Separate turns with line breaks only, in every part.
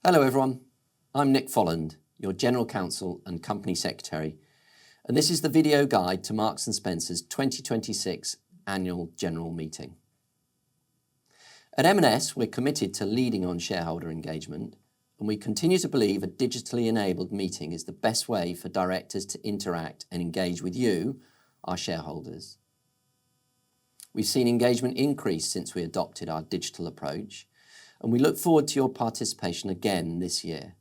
Hello everyone, I'm Nick Folland, your General Counsel and Company Secretary, and this is the video guide to Marks & Spencer's 2026 Annual General Meeting. At M&S, we're committed to leading on shareholder engagement, and we continue to believe a digitally enabled meeting is the best way for directors to interact and engage with you, our shareholders. We've seen engagement increase since we adopted our digital approach, and we look forward to your participation again this year.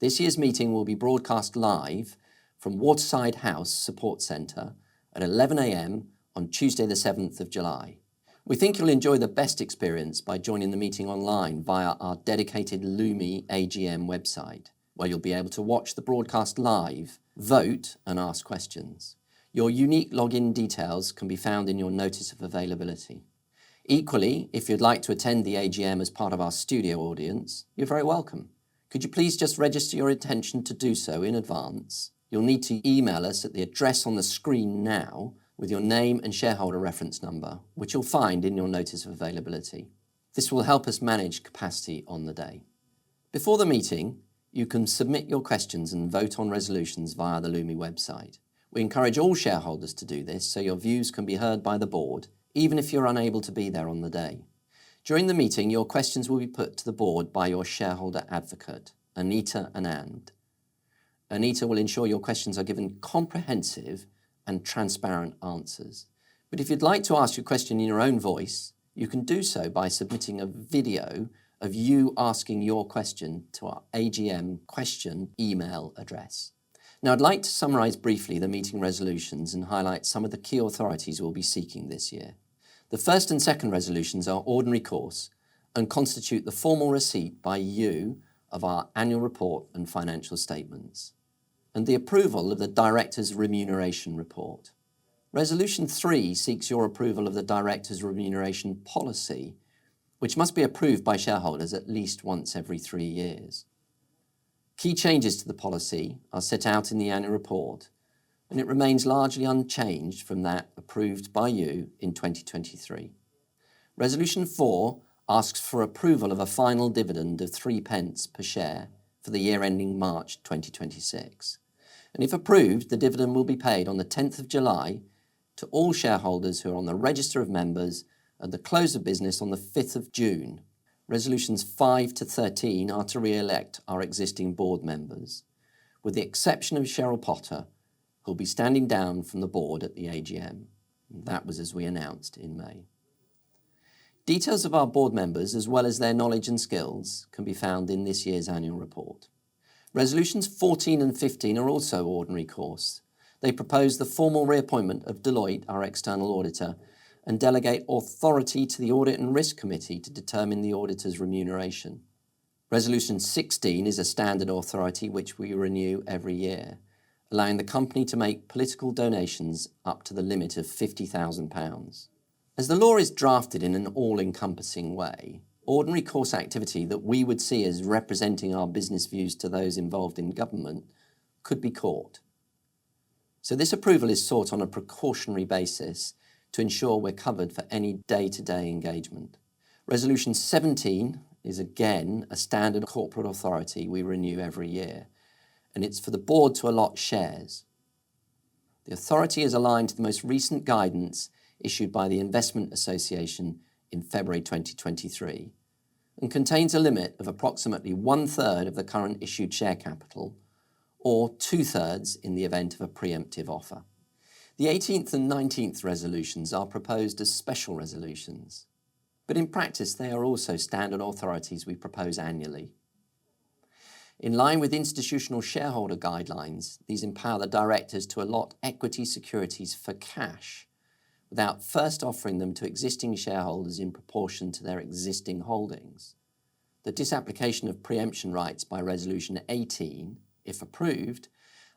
This year's meeting will be broadcast live from Waterside House Support Centre at 11 a.m. on Tuesday the 7th of July. We think you'll enjoy the best experience by joining the meeting online via our dedicated Lumi AGM website, where you'll be able to watch the broadcast live, vote and ask questions. Your unique login details can be found in your notice of availability. Equally, if you'd like to attend the AGM as part of our studio audience, you're very welcome. Could you please just register your intention to do so in advance? You'll need to email us at the address on the screen now with your name and shareholder reference number, which you'll find in your notice of availability. This will help us manage capacity on the day. Before the meeting, you can submit your questions and vote on resolutions via the Lumi website. We encourage all shareholders to do this so your views can be heard by the board, even if you're unable to be there on the day. During the meeting, your questions will be put to the board by your shareholder advocate, Anita Anand. Anita will ensure your questions are given comprehensive and transparent answers. But if you'd like to ask your question in your own voice, you can do so by submitting a video of you asking your question to our AGM question email address. Now, I'd like to summarise briefly the meeting resolutions and highlight some of the key authorities we'll be seeking this year. The first and second resolutions are ordinary course and constitute the formal receipt by you of our annual report and financial statements, and the approval of the Directors' Remuneration Report. Resolution 3 seeks your approval of the Directors' Remuneration Policy, which must be approved by shareholders at least once every 3 years. Key changes to the policy are set out in the annual report, and it remains largely unchanged from that approved by you in 2023. Resolution 4 asks for approval of a final dividend of 3 pence per share for the year ending March 2026. And if approved, the dividend will be paid on the 10th of July to all shareholders who are on the register of members at the close of business on the 5th of June. Resolutions 5 to 13 are to re-elect our existing board members, with the exception of Cheryl Potter, who will be standing down from the board at the AGM. That was as we announced in May. Details of our board members, as well as their knowledge and skills, can be found in this year's annual report. Resolutions 14 and 15 are also ordinary course. They propose the formal reappointment of Deloitte, our external auditor, and delegate authority to the Audit and Risk Committee to determine the auditor's remuneration. Resolution 16 is a standard authority which we renew every year, allowing the company to make political donations up to the limit of £50,000. As the law is drafted in an all-encompassing way, ordinary course activity that we would see as representing our business views to those involved in government could be caught. So this approval is sought on a precautionary basis to ensure we're covered for any day-to-day engagement. Resolution 17 is again a standard corporate authority we renew every year, and it's for the board to allot shares. The authority is aligned to the most recent guidance issued by the Investment Association in February 2023 and contains a limit of approximately 1/3 of the current issued share capital or 2/3 in the event of a preemptive offer. The 18th and 19th resolutions are proposed as special resolutions, but in practice they are also standard authorities we propose annually. In line with institutional shareholder guidelines, these empower the directors to allot equity securities for cash without first offering them to existing shareholders in proportion to their existing holdings. The disapplication of preemption rights by Resolution 18, if approved,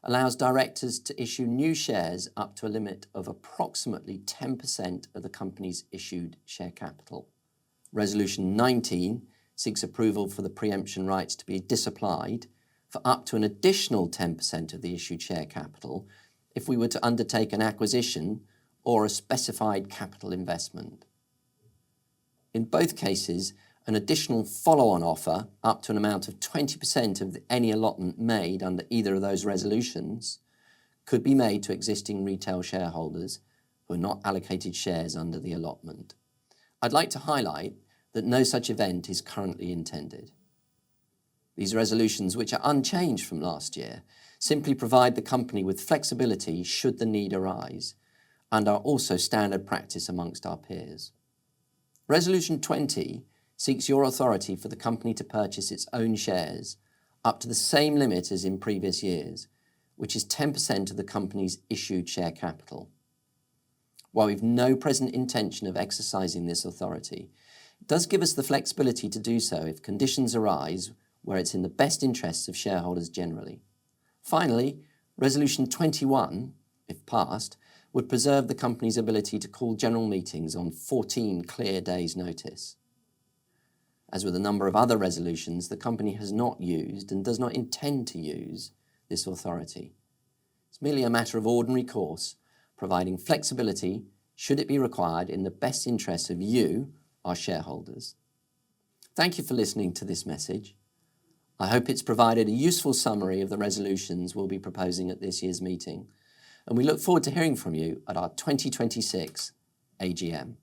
allows directors to issue new shares up to a limit of approximately 10% of the company's issued share capital. Resolution 19 seeks approval for the preemption rights to be disapplied for up to an additional 10% of the issued share capital if we were to undertake an acquisition or a specified capital investment. In both cases, an additional follow-on offer up to an amount of 20% of any allotment made under either of those resolutions could be made to existing retail shareholders who are not allocated shares under the allotment. I'd like to highlight that no such event is currently intended. These resolutions, which are unchanged from last year, simply provide the company with flexibility should the need arise and are also standard practice amongst our peers. Resolution 20 seeks your authority for the company to purchase its own shares up to the same limit as in previous years, which is 10% of the company's issued share capital. While we've no present intention of exercising this authority, it does give us the flexibility to do so if conditions arise where it's in the best interests of shareholders generally. Finally, Resolution 21, if passed, would preserve the company's ability to call general meetings on 14 clear days' notice. As with a number of other resolutions, the company has not used and does not intend to use this authority. It's merely a matter of ordinary course, providing flexibility should it be required in the best interests of you, our shareholders. Thank you for listening to this message. I hope it's provided a useful summary of the resolutions we'll be proposing at this year's meeting, and we look forward to hearing from you at our 2026 AGM.